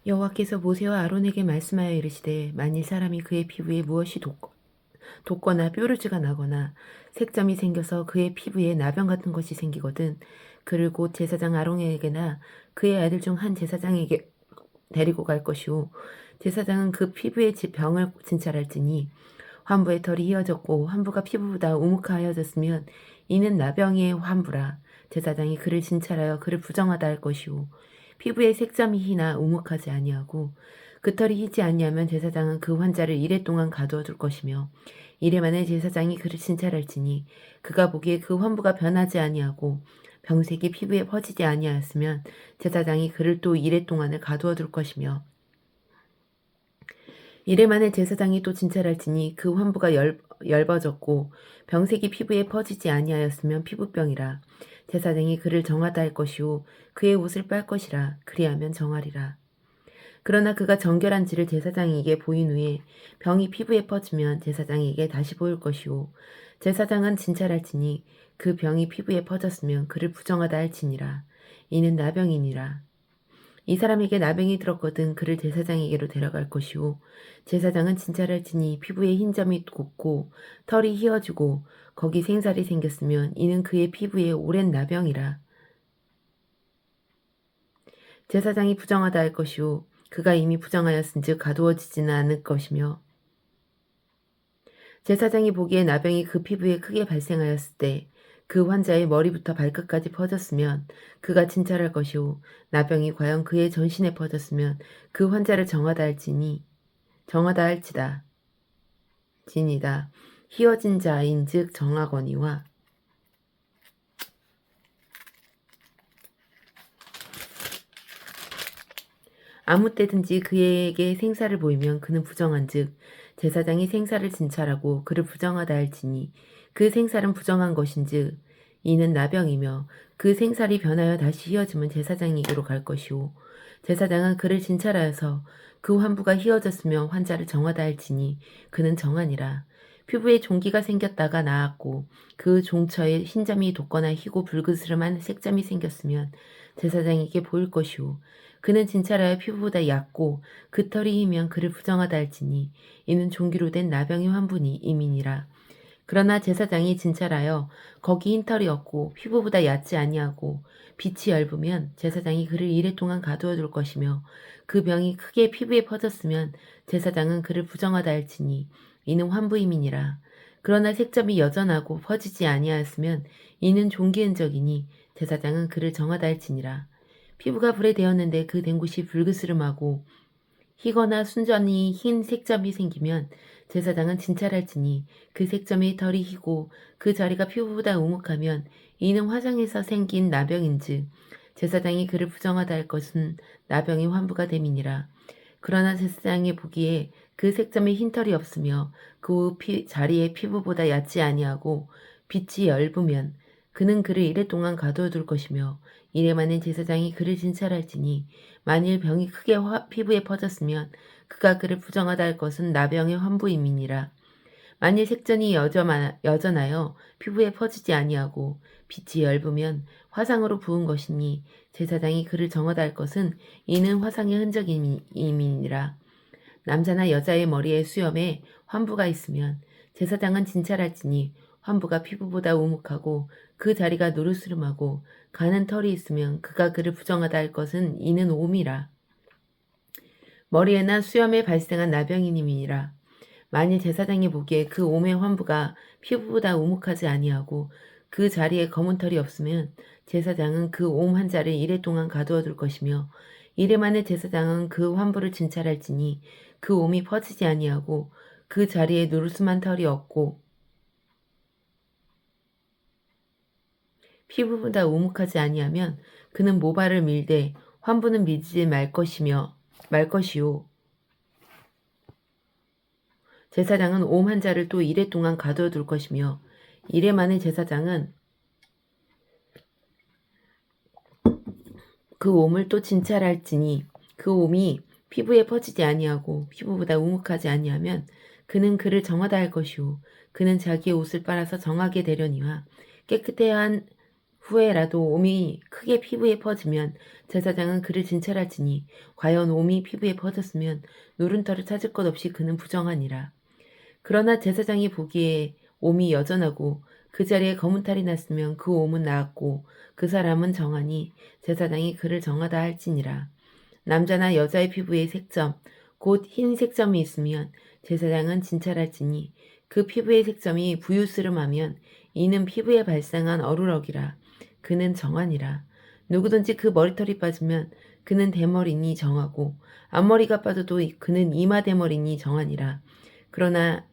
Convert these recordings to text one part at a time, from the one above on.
여호와께서 모세와 아론에게 말씀하여 이르시되 만일 사람이 그의 피부에 무엇이 돋거나 뾰루지가 나거나 색점이 생겨서 그의 피부에 나병 같은 것이 생기거든 그를 곧 제사장 아론에게나 그의 아들 중 한 제사장에게 데리고 갈 것이요 제사장은 그 피부의 병을 진찰할지니 환부의 털이 휘어졌고 환부가 피부보다 우묵하여졌으면 이는 나병의 환부라. 제사장이 그를 진찰하여 그를 부정하다 할 것이요 피부의 색점이 희나 우묵하지 아니하고 그 털이 희지 아니하면 제사장은 그 환자를 이래 동안 가두어 둘 것이며 이래 만에 제사장이 그를 진찰할지니 그가 보기에 그 환부가 변하지 아니하고 병색이 피부에 퍼지지 아니하였으면 제사장이 그를 또 이래 동안을 가두어 둘 것이며 이래 만에 제사장이 또 진찰할지니 그 환부가 엷어졌고 병색이 피부에 퍼지지 아니하였으면 피부병이라. 제사장이 그를 정하다 할 것이요 그의 옷을 빨 것이라. 그리하면 정하리라. 그러나 그가 정결한지를 제사장에게 보인 후에 병이 피부에 퍼지면 제사장에게 다시 보일 것이요 제사장은 진찰할지니 그 병이 피부에 퍼졌으면 그를 부정하다 할지니라. 이는 나병이니라. 이 사람에게 나병이 들었거든 그를 제사장에게로 데려갈 것이요 제사장은 진찰할지니 피부에 흰 점이 곱고 털이 휘어지고 거기 생살이 생겼으면 이는 그의 피부에 오랜 나병이라. 제사장이 부정하다 할 것이요 그가 이미 부정하였은즉 가두어지지는 않을 것이며 제사장이 보기에 나병이 그 피부에 크게 발생하였을 때 그 환자의 머리부터 발끝까지 퍼졌으면 그가 진찰할 것이요 나병이 과연 그의 전신에 퍼졌으면 그 환자를 정하다 할지다. 진이다. 희어진 자인즉 정하거니와 아무 때든지 그에게 생사를 보이면 그는 부정한즉 제사장이 생사를 진찰하고 그를 부정하다 할지니 그 생살은 부정한 것인즉 이는 나병이며 그 생살이 변하여 다시 휘어지면 제사장에게로 갈 것이요 제사장은 그를 진찰하여서 그 환부가 휘어졌으며 환자를 정하다 할지니 그는 정하니라. 피부에 종기가 생겼다가 나았고 그 종처에 흰점이 돋거나 희고 불그스름한 색점이 생겼으면 제사장에게 보일 것이요 그는 진찰하여 피부보다 얕고 그 털이 희면 그를 부정하다 할지니 이는 종기로 된 나병의 환부니 이민이라. 그러나 제사장이 진찰하여 거기 흰 털이 없고 피부보다 얕지 아니하고 빛이 엷으면 제사장이 그를 이래 동안 가두어 둘 것이며 그 병이 크게 피부에 퍼졌으면 제사장은 그를 부정하다 할지니 이는 환부임이니라. 그러나 색점이 여전하고 퍼지지 아니하였으면 이는 종기 흔적이니 제사장은 그를 정하다 할지니라. 피부가 불에 데었는데 그 된 곳이 불그스름하고 희거나 순전히 흰 색점이 생기면 제사장은 진찰할지니 그 색점의 털이 희고 그 자리가 피부보다 우묵하면 이는 화상에서 생긴 나병인즉 제사장이 그를 부정하다 할 것은 나병의 환부가 됨이니라. 그러나 제사장이 보기에 그 색점에 흰 털이 없으며 그 자리에 피부보다 얕지 아니하고 빛이 엷으면 그는 그를 이래 동안 가두어 둘 것이며 이래 만에 제사장이 그를 진찰할지니 만일 병이 크게 피부에 퍼졌으면 그가 그를 부정하다 할 것은 나병의 환부임이니라. 만일 색전이 여전하여 피부에 퍼지지 아니하고 빛이 엷으면 화상으로 부은 것이니 제사장이 그를 정하다 할 것은 이는 화상의 흔적임이니라. 남자나 여자의 머리에 수염에 환부가 있으면 제사장은 진찰할지니 환부가 피부보다 우묵하고 그 자리가 노르스름하고 가는 털이 있으면 그가 그를 부정하다 할 것은 이는 옴이라. 머리에나 수염에 발생한 나병이님이니라. 만일 제사장이 보기에 그 옴의 환부가 피부보다 우묵하지 아니하고 그 자리에 검은 털이 없으면 제사장은 그 옴 환자를 이래 동안 가두어 둘 것이며 이래 만에 제사장은 그 환부를 진찰할지니 그 옴이 퍼지지 아니하고 그 자리에 누르스만 털이 없고 피부보다 우묵하지 아니하면 그는 모발을 밀되 환부는 밀지 말 것이요 제사장은 옴 환자를 또 이래 동안 가두어 둘 것이며 이래 만에 제사장은 그 옴을 또 진찰할지니 그 옴이 피부에 퍼지지 아니하고 피부보다 우묵하지 아니하면 그는 그를 정하다 할 것이요 그는 자기의 옷을 빨아서 정하게 되려니와 깨끗해 한 후에라도 옴이 크게 피부에 퍼지면 제사장은 그를 진찰할지니 과연 옴이 피부에 퍼졌으면 누른 털을 찾을 것 없이 그는 부정하니라. 그러나 제사장이 보기에 옴이 여전하고 그 자리에 검은 탈이 났으면 그 옴은 나았고 그 사람은 정하니 제사장이 그를 정하다 할지니라. 남자나 여자의 피부에 색점 곧 흰 색점이 있으면 제사장은 진찰할지니 그 피부의 색점이 부유스름하면 이는 피부에 발생한 어루럭이라. 그는 정하니라. 누구든지 그 머리털이 빠지면 그는 대머리니 정하고 앞머리가 빠져도 그는 이마 대머리니 정하니라. 그러나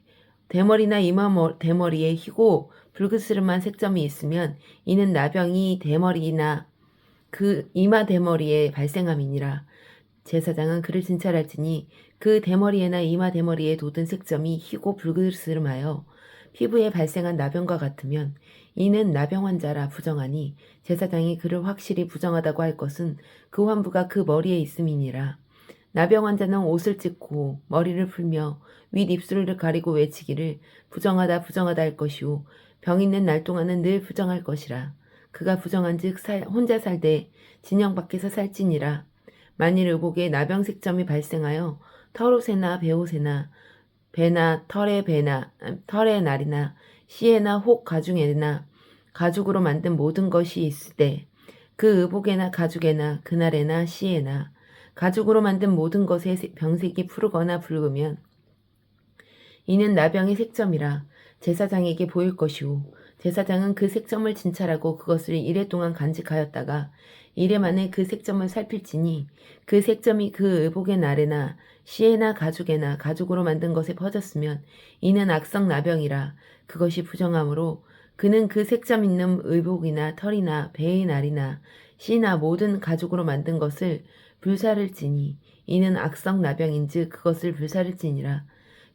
대머리나 이마 대머리에 희고 붉으스름한 색점이 있으면 이는 나병이 대머리나 그 이마 대머리에 발생함이니라. 제사장은 그를 진찰할지니 그 대머리에나 이마 대머리에 돋은 색점이 희고 붉으스름하여 피부에 발생한 나병과 같으면 이는 나병 환자라 부정하니 제사장이 그를 확실히 부정하다고 할 것은 그 환부가 그 머리에 있음이니라. 나병 환자는 옷을 찢고 머리를 풀며 윗 입술을 가리고 외치기를 부정하다 부정하다 할 것이요 병 있는 날 동안은 늘 부정할 것이라. 그가 부정한즉 혼자 살되 진영 밖에서 살지니라. 만일 의복에 나병 색점이 발생하여 털옷에나 베옷에나 배나 털의 날이나 씨에나 혹 가죽에나 가죽으로 만든 모든 것이 있을 때 그 의복에나 가죽에나 그날에나 씨에나 가죽으로 만든 모든 것의 병색이 푸르거나 붉으면 이는 나병의 색점이라 제사장에게 보일 것이오. 제사장은 그 색점을 진찰하고 그것을 이래 동안 간직하였다가 이래 만에 그 색점을 살필지니 그 색점이 그 의복의 날에나 씨에나 가죽에나 가죽으로 만든 것에 퍼졌으면 이는 악성 나병이라. 그것이 부정하므로 그는 그 색점 있는 의복이나 털이나 배의 날이나 씨나 모든 가죽으로 만든 것을 불사를지니 이는 악성 나병인즉 그것을 불사를지니라.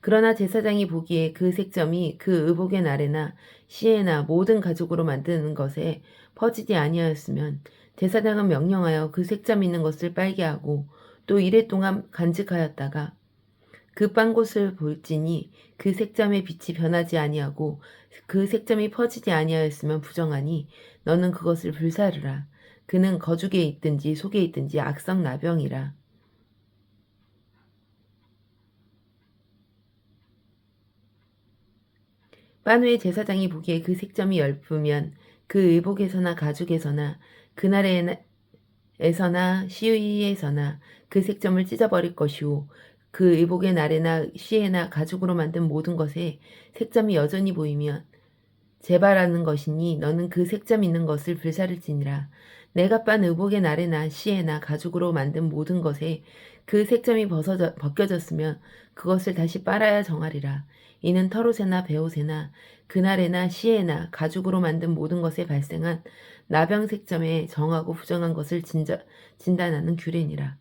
그러나 제사장이 보기에 그 색점이 그 의복의 날에나 씨에나 모든 가죽으로 만드는 것에 퍼지지 아니하였으면 제사장은 명령하여 그 색점 있는 것을 빨게 하고 또 이래 동안 간직하였다가 그 빤 곳을 볼지니 그 색점의 빛이 변하지 아니하고 그 색점이 퍼지지 아니하였으면 부정하니 너는 그것을 불사르라. 그는 거죽에 있든지 속에 있든지 악성 나병이라. 빤 후에 제사장이 보기에 그 색점이 엷으면 그 의복에서나 가죽에서나 그날에서나 시위에서나 그 색점을 찢어버릴 것이오. 그 의복의 날에나 시에나 가죽으로 만든 모든 것에 색점이 여전히 보이면 재발하는 것이니 너는 그 색점 있는 것을 불사를지니라. 내가 빤 의복의 날에나 시에나 가죽으로 만든 모든 것에 그 색점이 벗겨졌으면 그것을 다시 빨아야 정하리라. 이는 털옷에나 베옷에나 그날에나 시에나 가죽으로 만든 모든 것에 발생한 나병 색점에 정하고 부정한 것을 진단하는 규례니라.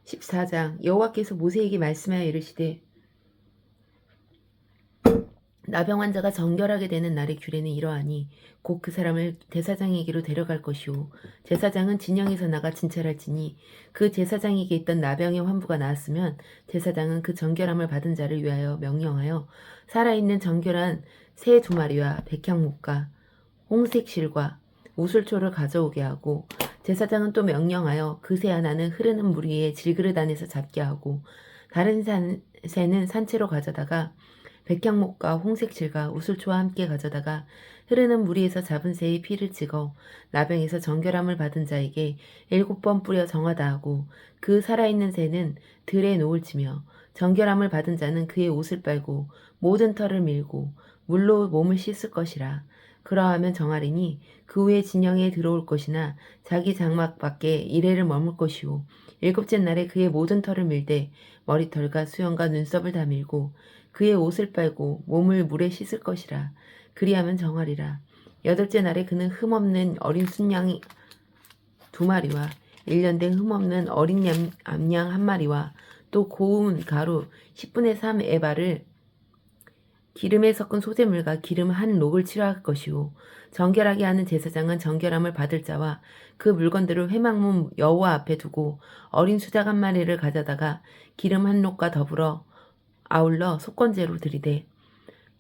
14장 여호와께서 모세에게 말씀하여 이르시되 나병 환자가 정결하게 되는 날의 규례는 이러하니 곧 그 사람을 제사장에게로 데려갈 것이오. 제사장은 진영에서 나가 진찰할지니 그 제사장에게 있던 나병의 환부가 나았으면 제사장은 그 정결함을 받은 자를 위하여 명령하여 살아있는 정결한 새 2마리와 백향목과 홍색 실과 우슬초를 가져오게 하고 제사장은 또 명령하여 그 새 하나는 흐르는 물 위에 질그릇 안에서 잡게 하고 다른 새는 산채로 가져다가 백향목과 홍색실과 우슬초와 함께 가져다가 흐르는 물 위에서 잡은 새의 피를 찍어 나병에서 정결함을 받은 자에게 7번 뿌려 정하다 하고 그 살아있는 새는 들에 놓을지며 정결함을 받은 자는 그의 옷을 빨고 모든 털을 밀고 물로 몸을 씻을 것이라. 그러하면 정하리니 그 후에 진영에 들어올 것이나 자기 장막 밖에 이래를 머물 것이오. 일곱째 날에 그의 모든 털을 밀되 머리털과 수염과 눈썹을 다 밀고 그의 옷을 빨고 몸을 물에 씻을 것이라. 그리하면 정하리라. 여덟째 날에 그는 흠없는 어린 순양 2마리와 1년 된 흠없는 어린 암양 1마리와 또 고운 가루 10분의 3 에바를 기름에 섞은 소재물과 기름 한 록을 치료할 것이요 정결하게 하는 제사장은 정결함을 받을 자와 그 물건들을 회막문 여호와 앞에 두고 어린 수작 1마리를 가져다가 기름 한 록과 더불어 아울러 속건제로 드리되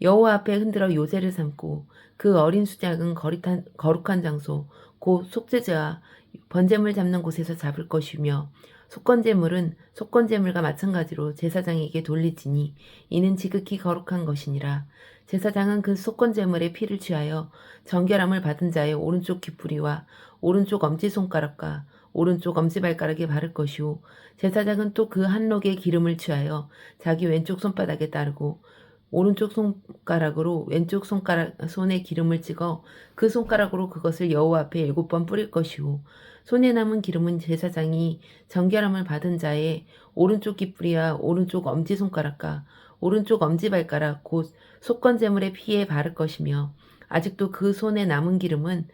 여호와 앞에 흔들어 요제를 삼고 그 어린 수작은 거룩한 장소 곧 속죄제와 번제물 잡는 곳에서 잡을 것이며 속건제물은 속건제물과 마찬가지로 제사장에게 돌리지니 이는 지극히 거룩한 것이니라. 제사장은 그 속건제물의 피를 취하여 정결함을 받은 자의 오른쪽 귀뿌리와 오른쪽 엄지손가락과 오른쪽 엄지발가락에 바를 것이요 제사장은 또 그 한 록의 기름을 취하여 자기 왼쪽 손바닥에 따르고 오른쪽 손가락으로 왼쪽 손에 기름을 찍어 그 손가락으로 그것을 여호와 앞에 7번 뿌릴 것이요 손에 남은 기름은 제사장이 정결함을 받은 자의 오른쪽 귀뿌리와 오른쪽 엄지손가락과 오른쪽 엄지발가락 곧 속건제물의 피에 바를 것이며 아직도 그 손에 남은 기름은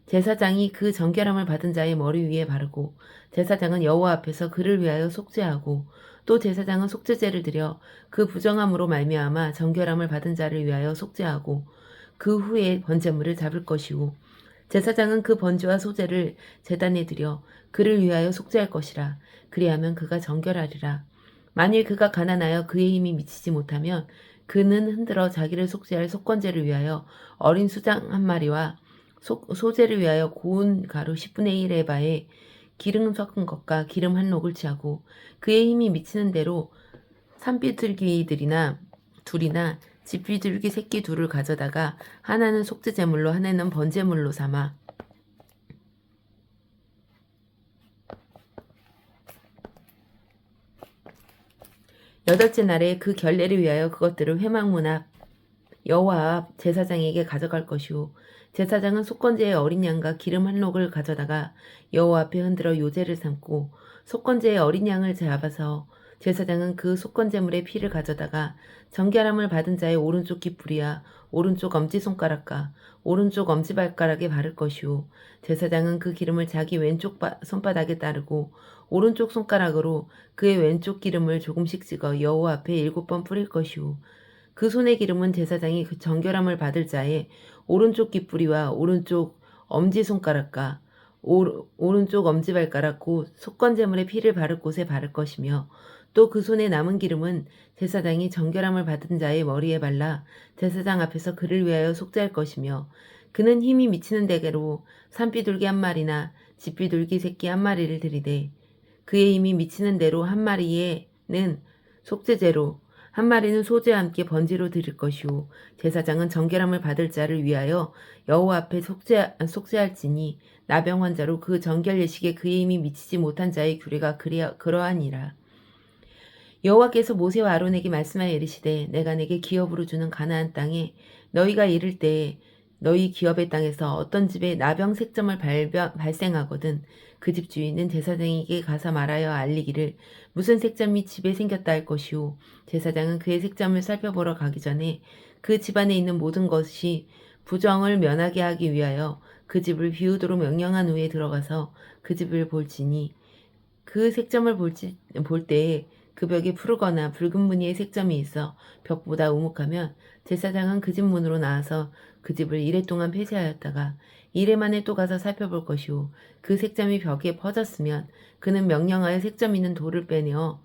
제사장이 그 정결함을 받은 자의 머리 위에 바르고 제사장은 여호와 앞에서 그를 위하여 속죄하고 또 제사장은 속죄제를 드려 그 부정함으로 말미암아 정결함을 받은 자를 위하여 속죄하고 그 후에 번제물을 잡을 것이고 제사장은 그 번제와 소제를 제단에 드려 그를 위하여 속죄할 것이라. 그리하면 그가 정결하리라. 만일 그가 가난하여 그의 힘이 미치지 못하면 그는 흔들어 자기를 속죄할 속건제를 위하여 어린 수장 1마리와 소제를 위하여 고운 가루 10분의 1 에바에 기름 섞은 것과 기름 한 록을 취하고 그의 힘이 미치는 대로 산비둘기들이나 둘이나 집비둘기 새끼 둘을 가져다가 하나는 속죄제물로 하나는 번제물로 삼아 여덟째 날에 그 결례를 위하여 그것들을 회막문 앞 여호와 앞 제사장에게 가져갈 것이요 제사장은 속건제의 어린 양과 기름 한 록을 가져다가 여호와 앞에 흔들어 요제를 삼고 속건제의 어린 양을 잡아서 제사장은 그 속건제물의 피를 가져다가 정결함을 받은 자의 오른쪽 귀뿌리와 오른쪽 엄지손가락과 오른쪽 엄지발가락에 바를 것이요 제사장은 그 기름을 자기 왼쪽 손바닥에 따르고 오른쪽 손가락으로 그의 왼쪽 기름을 조금씩 찍어 여호와 앞에 7번 뿌릴 것이요 그 손의 기름은 제사장이 그 정결함을 받을 자의 오른쪽 귀뿌리와 오른쪽 엄지손가락과 오른쪽 엄지발가락 곧 속건제물의 피를 바를 곳에 바를 것이며 또 그 손에 남은 기름은 제사장이 정결함을 받은 자의 머리에 발라 제사장 앞에서 그를 위하여 속죄할 것이며 그는 힘이 미치는 대로 산비둘기 1마리나 집비둘기 새끼 1마리를 들이되 그의 힘이 미치는 대로 1마리에는 속죄제로 1마리는 소제와 함께 번제로 드릴 것이요 제사장은 정결함을 받을 자를 위하여 여호와 앞에 속죄할지니 나병 환자로 그 정결 예식에 그의 힘이 미치지 못한 자의 규례가 그러하니라. 여호와께서 모세와 아론에게 말씀하여 이르시되 내가 내게 기업으로 주는 가나안 땅에 너희가 이를 때에 너희 기업의 땅에서 어떤 집에 나병 색점을 발생하거든 그 집 주인은 제사장에게 가서 말하여 알리기를 무슨 색점이 집에 생겼다 할 것이요 제사장은 그의 색점을 살펴보러 가기 전에 그 집안에 있는 모든 것이 부정을 면하게 하기 위하여 그 집을 비우도록 명령한 후에 들어가서 그 집을 볼지니 그 색점을 볼 때에 그 벽에 푸르거나 붉은 무늬의 색점이 있어 벽보다 우묵하면 제사장은 그 집 문으로 나와서 그 집을 이래 동안 폐쇄하였다가 이래 만에 또 가서 살펴볼 것이요 그 색점이 벽에 퍼졌으면 그는 명령하여 색점 있는 돌을 빼내어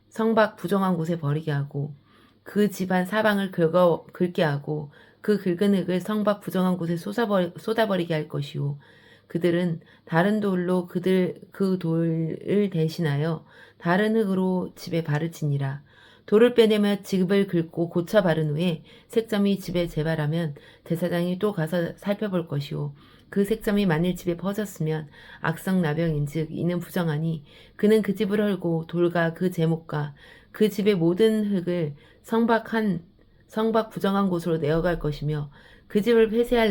성밖 부정한 곳에 버리게 하고 그 집안 사방을 긁게 하고 그 긁은 흙을 성밖 부정한 곳에 쏟아버리게 할 것이요 그들은 다른 돌로 그 돌을 대신하여 다른 흙으로 집에 발을 치니라. 돌을 빼내며 집을 긁고 고쳐 바른 후에 색점이 집에 재발하면 제사장이 또 가서 살펴볼 것이요 그 색점이 만일 집에 퍼졌으면 악성 나병인즉 이는 부정하니 그는 그 집을 헐고 돌과 그 제목과 그 집의 모든 흙을 성밖 부정한 곳으로 내어갈 것이며 그 집을 폐쇄할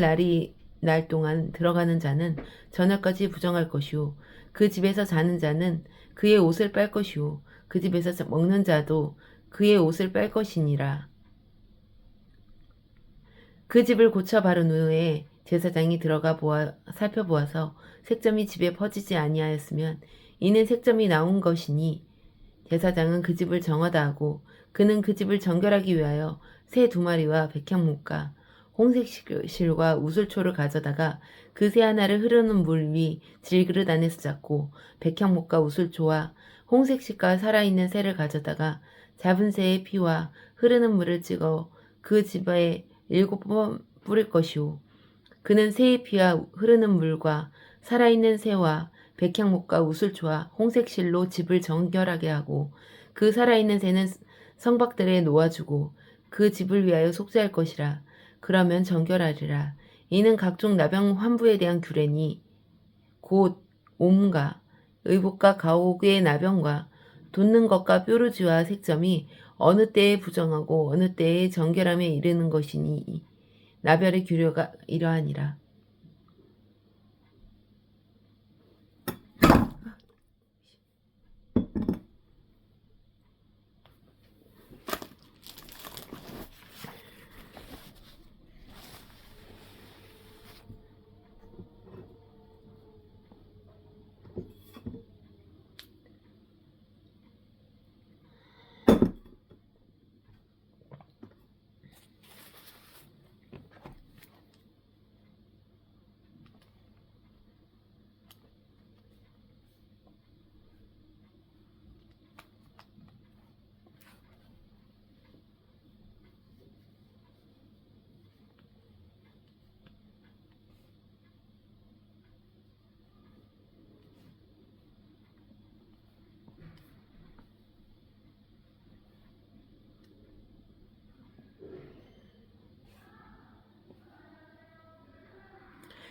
날 동안 들어가는 자는 저녁까지 부정할 것이요 그 집에서 자는 자는 그의 옷을 빨 것이요 그 집에서 먹는 자도 그의 옷을 빨 것이니라. 그 집을 고쳐 바른 후에 제사장이 들어가 살펴보아서 색점이 집에 퍼지지 아니하였으면 이는 색점이 나온 것이니 제사장은 그 집을 정하다 하고 그는 그 집을 정결하기 위하여 새 2마리와 백향목과 홍색 실과 우슬초를 가져다가 그 새 하나를 흐르는 물 위 질그릇 안에서 잡고 백향목과 우슬초와 홍색 실과 살아있는 새를 가져다가 잡은 새의 피와 흐르는 물을 찍어 그 집에 7번 뿌릴 것이오. 그는 새의 피와 흐르는 물과 살아있는 새와 백향목과 우슬초와 홍색실로 집을 정결하게 하고 그 살아있는 새는 성박들에 놓아주고 그 집을 위하여 속죄할 것이라. 그러면 정결하리라. 이는 각종 나병 환부에 대한 규례니 곧 옴과 의복과 가옥의 나병과 돋는 것과 뾰루지와 색점이 어느 때에 부정하고 어느 때에 정결함에 이르는 것이니 나별의 규례가 이러하니라.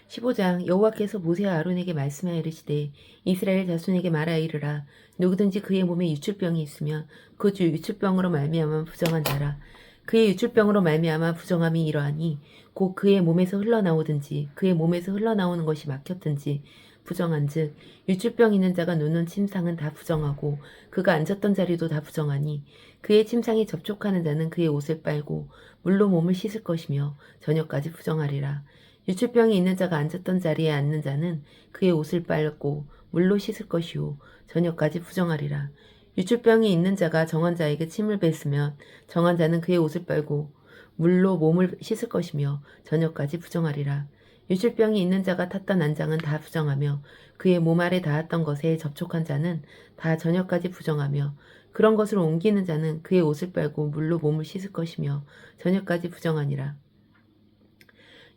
(15장) 여호와께서 모세와 아론에게 말씀하여 이르시되 이스라엘 자손에게 말하여 이르라. 누구든지 그의 몸에 유출병이 있으면 그 주 유출병으로 말미암아 부정한 자라. 그의 유출병으로 말미암아 부정함이 이러하니 곧 그의 몸에서 흘러나오든지 그의 몸에서 흘러나오는 것이 막혔든지 부정한즉 유출병 있는 자가 놓는 침상은 다 부정하고 그가 앉았던 자리도 다 부정하니 그의 침상에 접촉하는 자는 그의 옷을 빨고 물로 몸을 씻을 것이며 저녁까지 부정하리라. 유출병이 있는 자가 앉았던 자리에 앉는 자는 그의 옷을 빨고 물로 씻을 것이요 저녁까지 부정하리라. 유출병이 있는 자가 정한 자에게 침을 뱉으면 정한 자는 그의 옷을 빨고 물로 몸을 씻을 것이며 저녁까지 부정하리라. 유출병이 있는 자가 탔던 안장은 다 부정하며 그의 몸 아래 닿았던 것에 접촉한 자는 다 저녁까지 부정하며 그런 것을 옮기는 자는 그의 옷을 빨고 물로 몸을 씻을 것이며 저녁까지 부정하니라.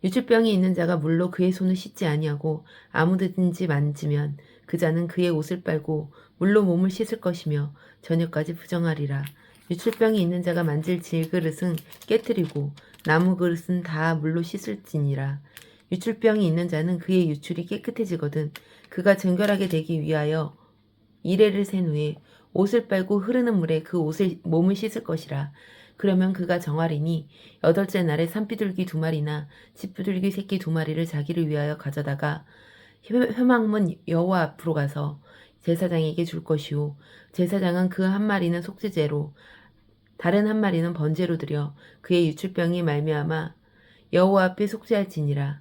유출병이 있는 자가 물로 그의 손을 씻지 아니하고 아무든지 만지면 그 자는 그의 옷을 빨고 물로 몸을 씻을 것이며 저녁까지 부정하리라. 유출병이 있는 자가 만질 질그릇은 깨뜨리고 나무 그릇은 다 물로 씻을지니라. 유출병이 있는 자는 그의 유출이 깨끗해지거든 그가 정결하게 되기 위하여 이레를 센 후에 옷을 빨고 흐르는 물에 그 몸을 씻을 것이라. 그러면 그가 정하리니 8째 날에 산비둘기 2마리나 집비둘기 새끼 2마리를 자기를 위하여 가져다가 회막문 여호와 앞으로 가서 제사장에게 줄 것이요 제사장은 그 1마리는 속죄제로 다른 1마리는 번제로 드려 그의 유출병이 말미암아 여호와 앞에 속죄할지니라.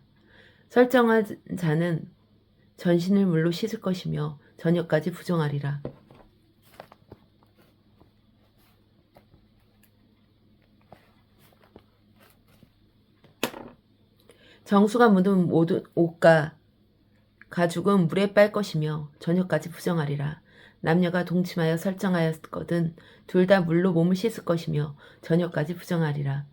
설정한 자는 전신을 물로 씻을 것이며 저녁까지 부정하리라. 정수가 묻은 모든 옷과 가죽은 물에 빨 것이며 저녁까지 부정하리라. 남녀가 동침하여 설정하였거든 둘 다 물로 몸을 씻을 것이며 저녁까지 부정하리라.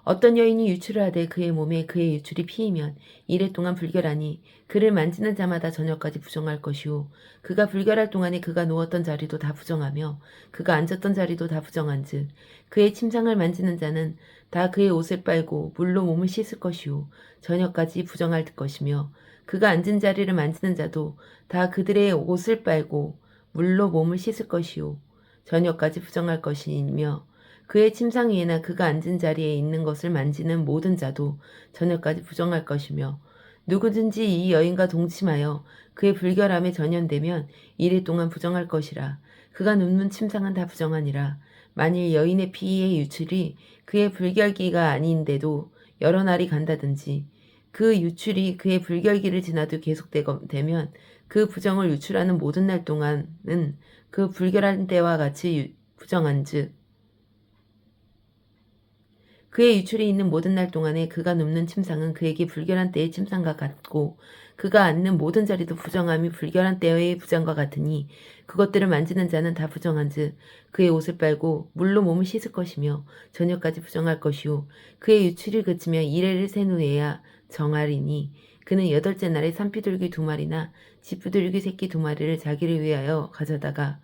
어떤 여인이 유출을 하되 그의 몸에 그의 유출이 피이면 이래 동안 불결하니 그를 만지는 자마다 저녁까지 부정할 것이요 그가 불결할 동안에 그가 누웠던 자리도 다 부정하며 그가 앉았던 자리도 다 부정한즉 그의 침상을 만지는 자는 다 그의 옷을 빨고 물로 몸을 씻을 것이요 저녁까지 부정할 것이며 그가 앉은 자리를 만지는 자도 다 그들의 옷을 빨고 물로 몸을 씻을 것이요 저녁까지 부정할 것이며 그의 침상 위에나 그가 앉은 자리에 있는 것을 만지는 모든 자도 저녁까지 부정할 것이며 누구든지 이 여인과 동침하여 그의 불결함에 전염되면 이래 동안 부정할 것이라. 그가 눕는 침상은 다 부정하니라. 만일 여인의 피의 유출이 그의 불결기가 아닌데도 여러 날이 간다든지 그 유출이 그의 불결기를 지나도 계속되면 그 부정을 유출하는 모든 날 동안은 그 불결한 때와 같이 부정한즉 그의 유출이 있는 모든 날 동안에 그가 눕는 침상은 그에게 불결한 때의 침상과 같고 그가 앉는 모든 자리도 부정함이 불결한 때의 부정과 같으니 그것들을 만지는 자는 다 부정한즉 그의 옷을 빨고 물로 몸을 씻을 것이며 저녁까지 부정할 것이요 그의 유출이 그치면 이레를 센 후에야 정하리니 그는 여덟째 날에 산비둘기 2마리나 지푸들기 새끼 2마리를 자기를 위하여 가져다가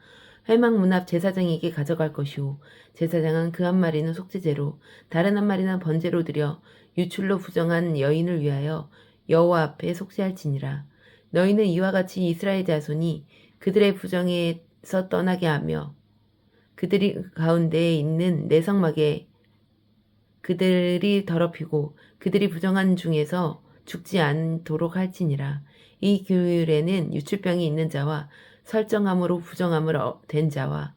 회막 문 앞 제사장에게 가져갈 것이오 제사장은 그 한 마리는 속죄제로 다른 한 마리는 번제로 드려 유출로 부정한 여인을 위하여 여호와 앞에 속죄할지니라. 너희는 이와 같이 이스라엘 자손이 그들의 부정에서 떠나게 하며 그들이 가운데에 있는 내 성막에 그들이 더럽히고 그들이 부정한 중에서 죽지 않도록 할지니라. 이 규율에는 유출병이 있는 자와 설정함으로 부정함으로 된 자와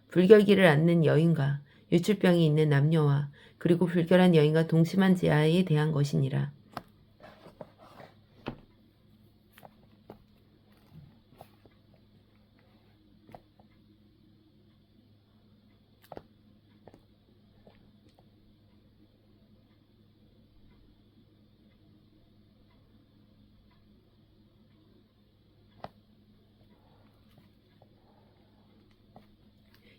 불결기를 앓는 여인과 유출병이 있는 남녀와 그리고 불결한 여인과 동침한 자에 대한 것이니라.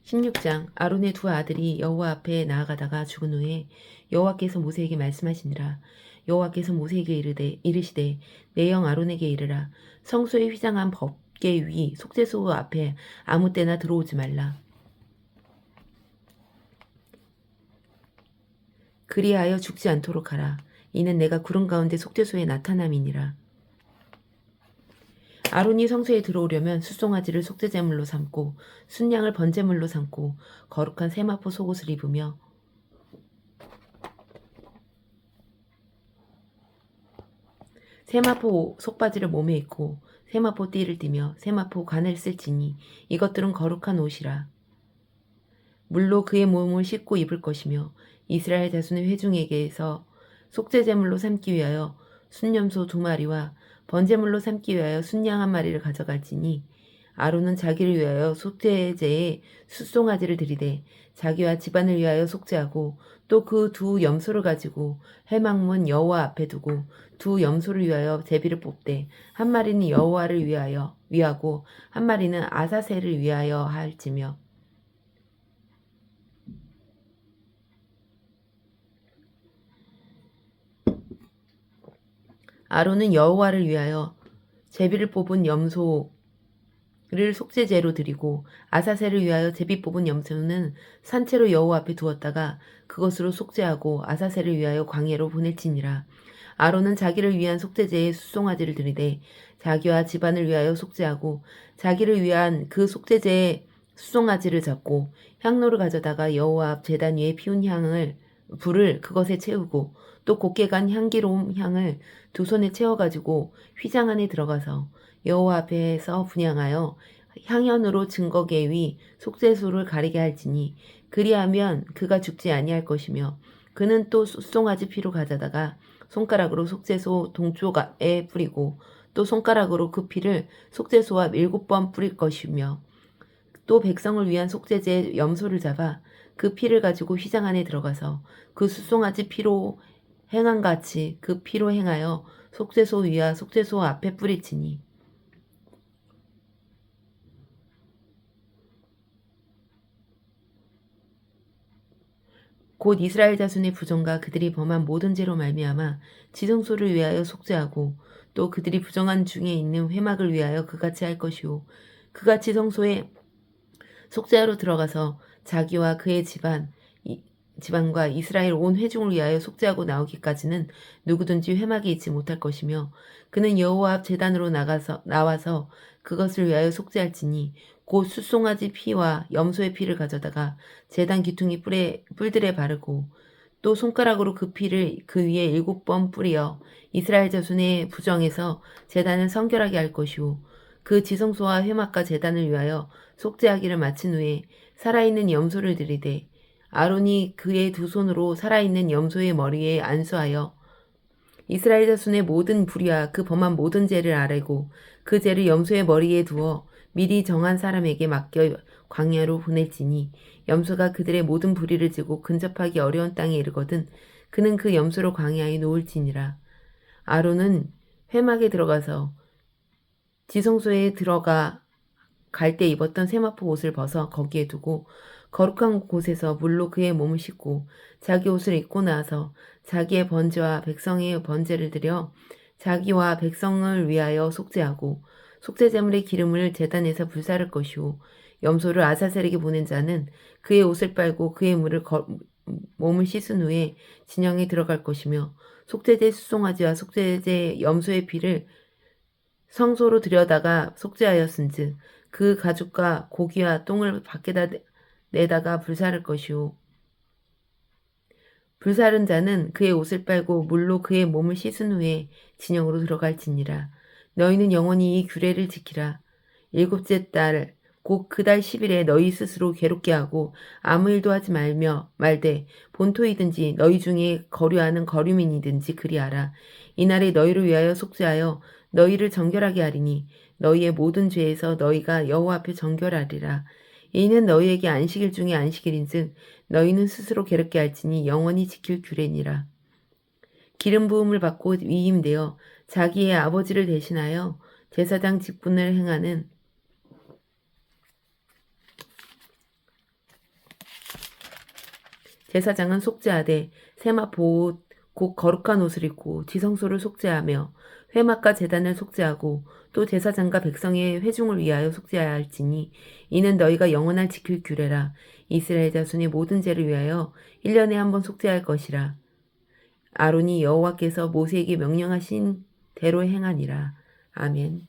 (16장) 아론의 2 아들이 여호와 앞에 나아가다가 죽은 후에 여호와께서 모세에게 말씀하시니라. 여호와께서 모세에게 이르시되 내 영 아론에게 이르라. 성소에 휘장한 법궤 위 속죄소 앞에 아무 때나 들어오지 말라. 그리하여 죽지 않도록 하라. 이는 내가 구름 가운데 속죄소에 나타남이니라. 아론이 성소에 들어오려면 숫송아지를 속죄제물로 삼고 순양을 번제물로 삼고 거룩한 세마포 속옷을 입으며 세마포 속바지를 몸에 입고 세마포 띠를 띠며 세마포 관을 쓸지니 이것들은 거룩한 옷이라. 물로 그의 몸을 씻고 입을 것이며 이스라엘 자손의 회중에게서 속죄제물로 삼기 위하여 순염소 2마리와 번제물로 삼기 위하여 순양 1마리를 가져갈지니 아론은 자기를 위하여 속죄제에 숫송아지를 들이되 자기와 집안을 위하여 속죄하고 또 그 2 염소를 가지고 회막문 여호와 앞에 두고 2 염소를 위하여 제비를 뽑되 1마리는 여호와를 위하고 1마리는 아사셀을 위하여 할지며 아론은 여호와를 위하여 제비를 뽑은 염소를 속죄제로 드리고 아사셀을 위하여 제비 뽑은 염소는 산채로 여호와 앞에 두었다가 그것으로 속죄하고 아사셀을 위하여 광야로 보낼지니라. 아론은 자기를 위한 속죄제에 숫송아지를 드리되 자기와 집안을 위하여 속죄하고 자기를 위한 그 속죄제에 숫송아지를 잡고 향로를 가져다가 여호와 앞 제단 위에 피운 불을 그것에 채우고 또 곱게 간 향기로운 향을 2 손에 채워가지고 휘장 안에 들어가서 여호와 앞에서 분향하여 향연으로 증거궤 위 속죄소를 가리게 할지니 그리하면 그가 죽지 아니할 것이며 그는 또 숫송아지 피로 가져다가 손가락으로 속죄소 동쪽에 뿌리고 또 손가락으로 그 피를 속죄소 앞 7번 뿌릴 것이며 또 백성을 위한 속죄제 염소를 잡아 그 피를 가지고 휘장 안에 들어가서 그 숫송아지 피로 행한같이 그 피로 행하여 속죄소 위와 속죄소 앞에 뿌릴지니 곧 이스라엘 자손의 부정과 그들이 범한 모든 죄로 말미암아 지성소를 위하여 속죄하고 또 그들이 부정한 중에 있는 회막을 위하여 그같이 할 것이요 그같이 성소에 속죄하러 들어가서 자기와 그의 집안과 이스라엘 온 회중을 위하여 속죄하고 나오기까지는 누구든지 회막에 있지 못할 것이며 그는 여호와 앞 제단으로 나와서 그것을 위하여 속죄할지니 곧 숫송아지 피와 염소의 피를 가져다가 제단 기퉁이 뿔들에 바르고 또 손가락으로 그 피를 그 위에 7번 뿌리어 이스라엘 자손의 부정에서 제단을 성결하게 할 것이요 그 지성소와 회막과 제단을 위하여 속죄하기를 마친 후에 살아있는 염소를 들이되 아론이 그의 두 손으로 살아있는 염소의 머리에 안수하여 이스라엘 자손의 모든 불의와 그 범한 모든 죄를 아뢰고 그 죄를 염소의 머리에 두어 미리 정한 사람에게 맡겨 광야로 보낼지니 염소가 그들의 모든 불의를 지고 근접하기 어려운 땅에 이르거든 그는 그 염소를 광야에 놓을지니라. 아론은 회막에 들어가서 지성소에 들어가 갈 때 입었던 세마포 옷을 벗어 거기에 두고 거룩한 곳에서 물로 그의 몸을 씻고 자기 옷을 입고 나서 자기의 번제와 백성의 번제를 드려 자기와 백성을 위하여 속죄하고 속죄제물의 기름을 제단에서 불사를 것이요 염소를 아사셀에게 보낸 자는 그의 옷을 빨고 그의 몸을 씻은 후에 진영에 들어갈 것이며 속죄제 수송아지와 속죄제 염소의 피를 성소로 들여다가 속죄하였은즉 그 가죽과 고기와 똥을 밖에다 내다가 불사를 것이요 불사른 자는 그의 옷을 빨고 물로 그의 몸을 씻은 후에 진영으로 들어갈지니라. 너희는 영원히 이 규례를 지키라. 7째 달 곧 그 달 10일에 너희 스스로 괴롭게 하고 아무 일도 하지 말되 본토이든지 너희 중에 거류하는 거류민이든지 그리하라. 이날에 너희를 위하여 속죄하여 너희를 정결하게 하리니 너희의 모든 죄에서 너희가 여호와 앞에 정결하리라. 이는 너희에게 안식일 중에 안식일인즉 너희는 스스로 괴롭게 할지니 영원히 지킬 규례니라. 기름 부음을 받고 위임되어 자기의 아버지를 대신하여 제사장 직분을 행하는 제사장은 속죄하되 세마포 옷 곧 거룩한 옷을 입고 지성소를 속죄하며 회막과 제단을 속죄하고 또 제사장과 백성의 회중을 위하여 속죄해야 할지니 이는 너희가 영원할 지킬 규례라. 이스라엘 자손의 모든 죄를 위하여 1년에 한 번 속죄할 것이라. 아론이 여호와께서 모세에게 명령하신 대로 행하니라. 아멘.